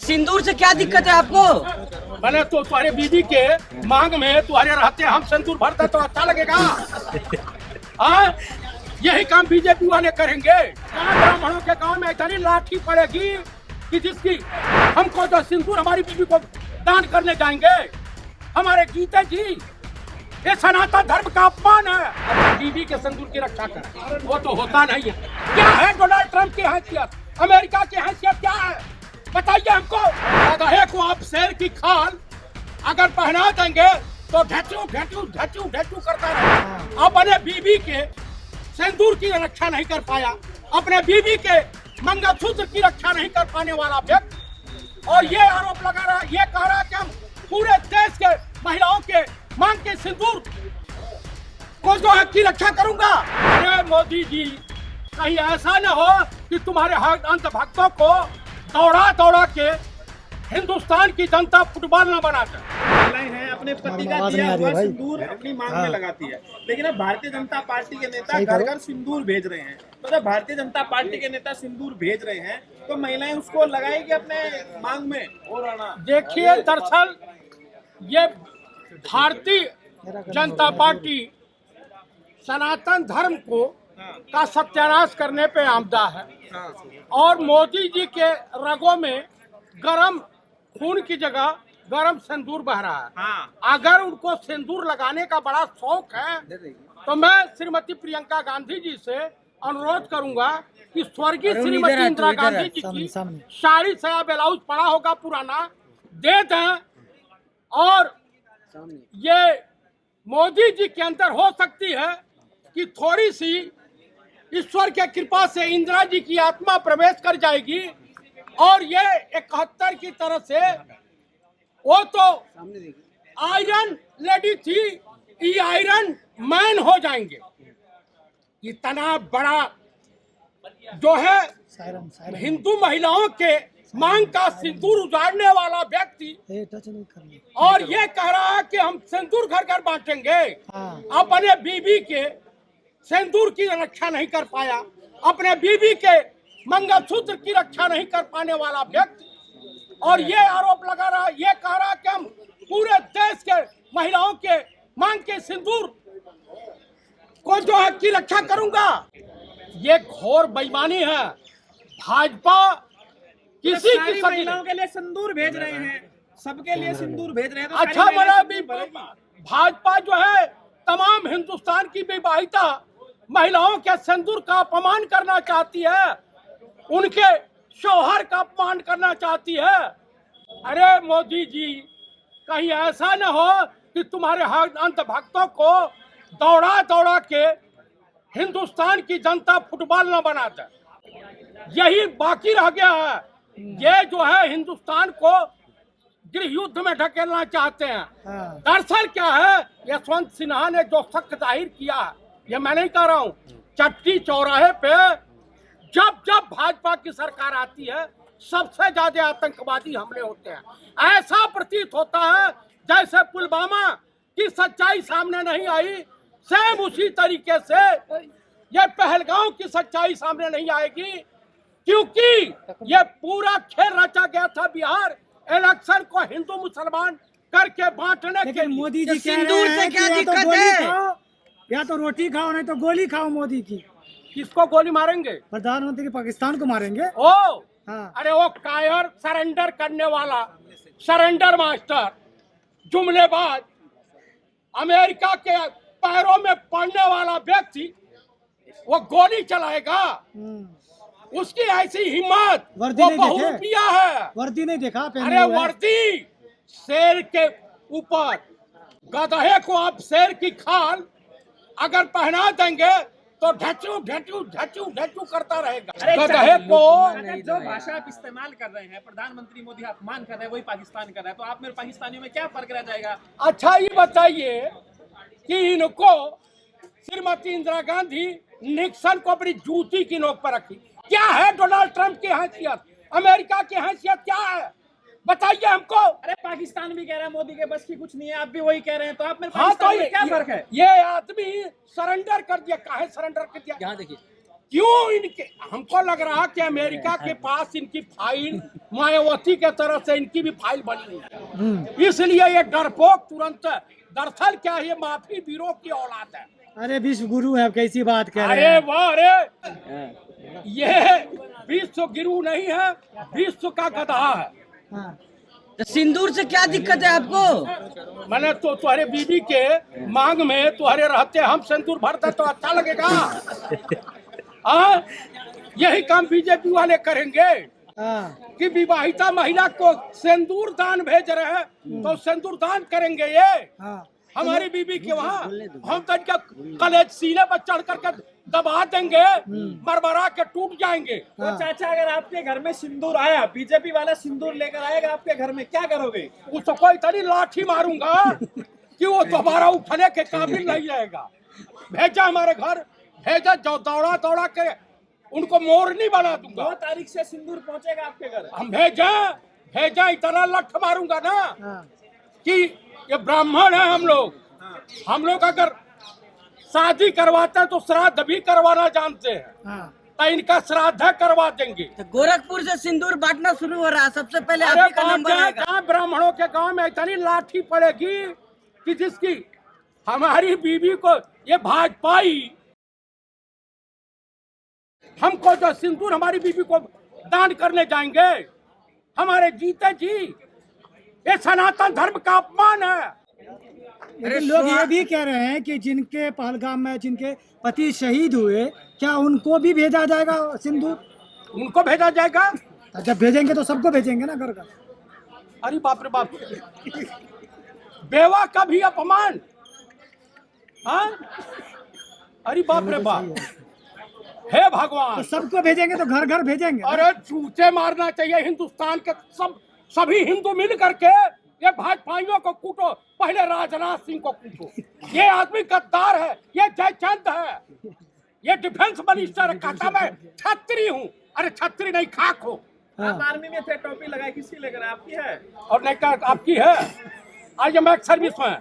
सिंदूर से क्या दिक्कत है आपको? मैंने तो तुम्हारे बीवी के मांग में तुम्हारे रहते हम सिंदूर भरते तो अच्छा लगेगा। हाँ, यही काम बीजेपी वाले करेंगे। ब्राह्मणों के गांव में इतनी लाठी पड़ेगी कि जिसकी हमको तो सिंदूर हमारी बीवी को दान करने जाएंगे। हमारे गीता जी, ये सनातन धर्म का अपमान है। बीवी के सिंदूर की रक्षा कर, वो तो होता नहीं है। क्या है डोनाल्ड ट्रंप की हैसियत, अमेरिका की हैसियत क्या है, बताइए हमको। गधे को आप शेर की खाल अगर पहना देंगे तो ढचू ढचू ढचू ढचू करता रहेगा। अपने बीवी के सिंदूर की रक्षा नहीं कर पाया, अपने बीवी के मंगलसूत्र की रक्षा नहीं कर पाने वाला व्यक्ति, और ये आरोप लगा रहा, ये कह रहा कि हम पूरे देश के महिलाओं के मांग के सिंदूर को जो है की रक्षा करूंगा। अरे मोदी जी, कहीं ऐसा न हो कि तुम्हारे अंत भक्तों को दौड़ा दौड़ा के हिंदुस्तान की जनता फुटबॉल न बनाते। महिलाएं हैं अपने पति का दिया हुआ सिंदूर अपनी मांग में लगाती है, लेकिन अब भारतीय जनता पार्टी के नेता घर घर सिंदूर भेज रहे हैं। तो जब भारतीय जनता पार्टी के नेता सिंदूर भेज रहे हैं तो महिलाएं उसको लगाएगी अपने मांग में। और देखिए, दरअसल ये भारतीय जनता पार्टी सनातन धर्म को का सत्यानाश करने पे आमदा है, और मोदी जी के रगों में गरम खून की जगह गरम सिंदूर बह रहा है। अगर उनको सिंदूर लगाने का बड़ा शौक है तो मैं श्रीमती प्रियंका गांधी जी से अनुरोध करूंगा कि स्वर्गीय श्रीमती इंदिरा गांधी जी की साड़ी साया ब्लाउज पड़ा होगा पुराना, दे दें। और ये मोदी जी के अंदर हो सकती है कि थोड़ी सी ईश्वर के कृपा से इंदिरा जी की आत्मा प्रवेश कर जाएगी, और ये 71 की तरह से वो तो आयरन लेडी थी, ये आयरन मैन हो जाएंगे। इतना बड़ा जो है हिंदू महिलाओं के मांग का सिंदूर उजाड़ने वाला व्यक्ति, और ये कह रहा है कि हम सिंदूर घर घर बांटेंगे। अपने बीवी के सिंदूर की रक्षा नहीं कर पाया, अपने बीवी के मंगलसूत्र की रक्षा नहीं कर पाने वाला व्यक्ति, और ये आरोप लगा रहा, ये कह रहा कि हम पूरे देश के महिलाओं के मांग के सिंदूर को जो है की रक्षा करूंगा। ये घोर बेईमानी है। भाजपा किसी की महिलाओं के लिए सिंदूर भेज रहे हैं, सबके लिए सिंदूर भेज रहे हैं। तो अच्छा बड़ा भी भाजपा जो है तमाम हिंदुस्तान की विवाहिता महिलाओं के सिंदूर का अपमान करना चाहती है, उनके शौहर का अपमान करना चाहती है। अरे मोदी जी, कहीं ऐसा न हो कि तुम्हारे अंत भक्तों को दौड़ा दौड़ा के हिंदुस्तान की जनता फुटबॉल न बनाते। यही बाकी रह गया है। ये जो है हिंदुस्तान को गृह युद्ध में ढकेलना चाहते हैं। दरअसल क्या है, यशवंत सिन्हा ने जो शक जाहिर किया है, ये मैं नहीं कह रहा हूँ, चट्टी चौराहे पे जब जब भाजपा की सरकार आती है सबसे ज्यादा आतंकवादी हमले होते हैं। ऐसा प्रतीत होता है जैसे पुलवामा की सच्चाई सामने नहीं आई, सेम उसी तरीके से ये पहलगांव की सच्चाई सामने नहीं आएगी, क्योंकि ये पूरा खेल रचा गया था बिहार इलेक्शन को हिंदू मुसलमान करके बांटने के। मोदी जी सिंदूर से क्या दिक्कत है? या तो रोटी खाओ नहीं तो गोली खाओ। मोदी की किसको गोली मारेंगे? प्रधानमंत्री पाकिस्तान को मारेंगे। ओ हाँ। अरे वो कायर सरेंडर करने वाला, सरेंडर मास्टर, जुमलेबाज, अमेरिका के पैरों में पड़ने वाला व्यक्ति वो गोली चलाएगा? उसकी ऐसी हिम्मत वो बहुरूपिया है। वर्दी नहीं देखा? अरे वर्दी शेर के ऊपर, गधे को आप शेर की खाल अगर पहना देंगे तो ढचू ढचू ढचू ढचू करता रहेगा। गधे को जो भाषा आप इस्तेमाल कर रहे हैं, प्रधानमंत्री मोदी अपमान कर रहे हैं, वही पाकिस्तान कर रहा है, तो आप में पाकिस्तानियों में क्या फर्क रह जाएगा? अच्छा ये बताइए कि इनको श्रीमती इंदिरा गांधी निक्सन को अपनी जूती की नोक पर रखी। क्या है डोनाल्ड ट्रंप की हैसियत, अमेरिका की हैसियत क्या है, बताइए हमको। अरे पाकिस्तान भी कह रहा है मोदी के बस की कुछ नहीं है, आप भी वही कह रहे हैं, तो आप में हाँ, तो क्या फर्क है? ये आदमी सरेंडर कर दिया। काहे सरेंडर कर दिया? यहाँ देखिए, क्यों इनके, हमको लग रहा कि अमेरिका के पास इनकी फाइल मायावती के तरफ से इनकी भी फाइल बनी हुई है, इसलिए ये डरपोक तुरंत, दरअसल क्या है, ये माफी वीरों की औलाद है। अरे विश्व गुरु है, कैसी बात कह रहे अरे हैं? वाह, अरे ये विश्व गुरु नहीं है, विश्व का गधा है। हाँ। तो सिंदूर से क्या दिक्कत है आपको? मैंने तो तुम्हारे बीबी के मांग में तुम्हारे रहते हम सिंदूर भरते तो अच्छा लगेगा? हाँ, यही काम बीजेपी वाले करेंगे हाँ। कि विवाहिता महिला को सिंदूर दान भेज रहे हैं, तो सिंदूर दान करेंगे ये हाँ। हमारी बीबी के वहाँ। हम तो इनका कलेज सीने पर चढ़ करके दबा देंगे, मरमरा के टूट जाएंगे। तो चाचा, अगर आपके घर में सिंदूर आया, बीजेपी वाला सिंदूर लेकर आएगा आपके घर में, क्या करोगे? उसको इतनी लाठी मारूंगा कि वो दोबारा उठने के काबिल नहीं रहेगा। भेजा हमारे घर, भेजा, जो दौड़ा दौड़ा के उनको मोरनी बना दूंगा। 2 तारीख से सिंदूर पहुंचेगा आपके घर। हम भेजा इतना लठ मारूंगा ना हाँ। कि ये ब्राह्मण है हम लोग अगर शादी करवाते हैं तो श्राद्ध भी करवाना जानते हैं, हाँ। तो इनका श्राद्ध करवा देंगे। तो गोरखपुर से सिंदूर बांटना शुरू हो रहा है, सबसे पहले आप अरे ही का नंबर आएगा। जहाँ ब्राह्मणों के गांव में इतनी लाठी पड़ेगी कि जिसकी हमारी बीवी को ये भाजपाई, हमको जो सिंदूर हमारी बीवी को दान करने जाएंगे, हमारे जीते जी, ये सनातन धर्म का अपमान है। लेकिन लोग ये भी कह रहे हैं कि जिनके पहलगाम में जिनके पति शहीद हुए, क्या उनको भी भेजा जाएगा सिंदूर? उनको भेजा जाएगा। जब भेजेंगे तो सबको भेजेंगे ना घर का। अरे बाप रे बाप, बेवा का भी अपमान। हाँ, अरे बाप रे बाप, हे भगवान। तो सबको भेजेंगे तो घर घर भेजेंगे ना? अरे जूते मारना चाहिए हिंदुस्तान के सभी हिंदू मिल करके ये भाजपाइयों को कूटो, पहले राजनाथ सिंह को कूटो। ये आदमी गद्दार है, ये जयचंद है, ये डिफेंस मिनिस्टर है, कहता मैं छत्री हूँ। अरे छत्री नहीं, खाक हो। आप आर्मी में थे, टोपी लगाई, किसकी लेकर आपकी है? और नहीं क्या आपकी है? आज मैं सर्विस में।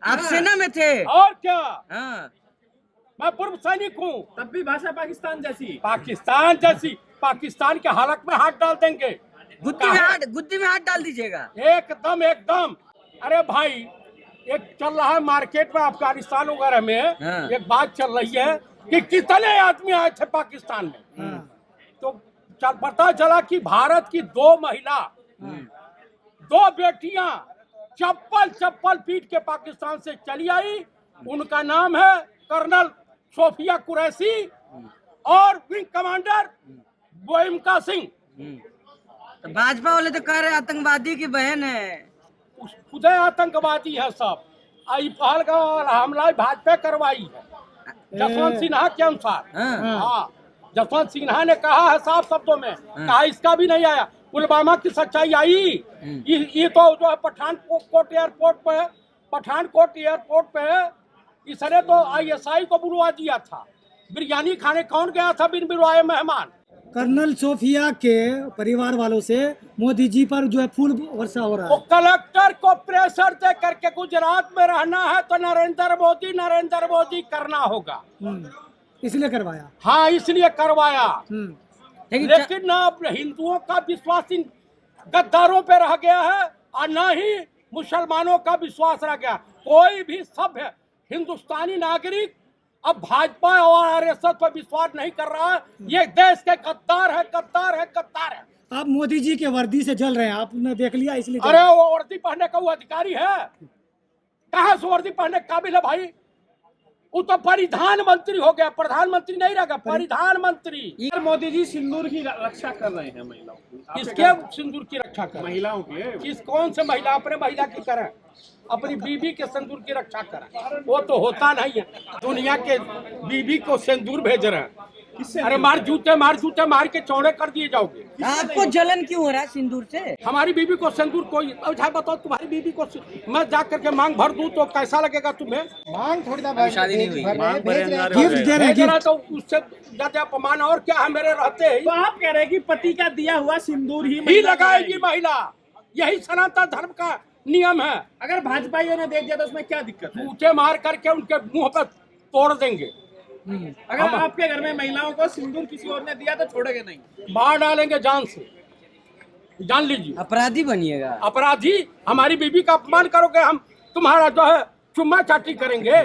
आप सेना में थे? और क्या, हाँ। मैं पूर्व सैनिक हूँ। तब भी भाषा पाकिस्तान जैसी। पाकिस्तान के हालत में हाथ डाल देंगे। गुद्दी में हाथ डाल दीजिएगा एकदम। अरे भाई, एक चल रहा है मार्केट में अफगानिस्तान वगैरह में, हाँ। एक बात चल रही है कि कितने आदमी आए थे पाकिस्तान में। हाँ। तो पता चला कि भारत की 2 महिला, 2 बेटियां चप्पल पीट के पाकिस्तान से चली आई। उनका नाम है कर्नल सोफिया कुरैशी और विंग कमांडर बोइमका सिंह। तो भाजपा वाले तो कह रहे आतंकवादी की बहन है। खुद आतंकवादी है सब। आई पहलगाम हमला भाजपा करवाई है, जसवंत सिन्हा के अनुसार। हाँ, जसवंत सिन्हा ने कहा है साफ शब्दों में, कहा इसका भी नहीं आया। पुलवामा की सच्चाई आई। ये तो जो है पठानकोट एयरपोर्ट पे इसने तो ISI को बुलवा दिया था। बिरयानी खाने कौन गया था बिन बुलवाए मेहमान? कर्नल सोफिया के परिवार वालों से मोदी जी पर जो है फूल वर्षा हो रहा वो है। कलेक्टर को प्रेशर दे करके गुजरात में रहना है तो नरेंद्र मोदी करना होगा। इसलिए करवाया। हाँ, इसलिए करवाया। लेकिन न अब हिंदुओं का विश्वास इन गद्दारों पे रह गया है और न ही मुसलमानों का विश्वास रह गया। कोई भी सभ्य हिंदुस्तानी नागरिक अब भाजपा और RSS पर विश्वास नहीं कर रहा है। ये देश के गद्दार है। आप मोदी जी के वर्दी से जल रहे हैं, आपने देख लिया इसलिए। अरे वो वर्दी पहनने का वो अधिकारी है? कहाँ से वर्दी पहनने के काबिल है भाई? वो तो परिधान मंत्री हो गया, प्रधानमंत्री नहीं रहेगा, परिधान मंत्री। मोदी जी सिंदूर की रक्षा कर रहे हैं महिलाओं की। किसके सिंदूर की रक्षा करें? महिलाओं के। कौन से महिला अपने महिला की करें? अपनी बीबी के सिंदूर की रक्षा करें। वो तो होता नहीं है। दुनिया के बीबी को सिंदूर भेज रहे हैं। अरे मार जूते मार के चौड़े कर दिए जाओगे। आपको जलन क्यों हो रहा है सिंदूर से? हमारी बीबी को सिंदूर कोई, अच्छा बताओ, तुम्हारी बीबी को मैं जा करके मांग भर दूं तो कैसा लगेगा तुम्हें? मांग थोड़ी ना, शादी नहीं हुई। गिफ्ट दे रहे हैं। तो उससे ज्यादा अपमान और क्या है मेरे रहते ही। तो आप कह रहे हैं कि पति का दिया हुआ सिंदूर ही लगाएगी महिला। यही सनातन धर्म का नियम है। अगर भाजपाइयों ने दे दिया तो उसमें क्या दिक्कत है? जूते मार करके उनके मुंह पर तोड़ देंगे। अगर आपके घर में महिलाओं को सिंदूर किसी और ने दिया तो छोड़ोगे नहीं? मार डालेंगे जान से, जान लीजिए। अपराधी बनिएगा। अपराधी, हमारी बीवी का अपमान करोगे, हम तुम्हारा जो है चुम्मा चाटी करेंगे।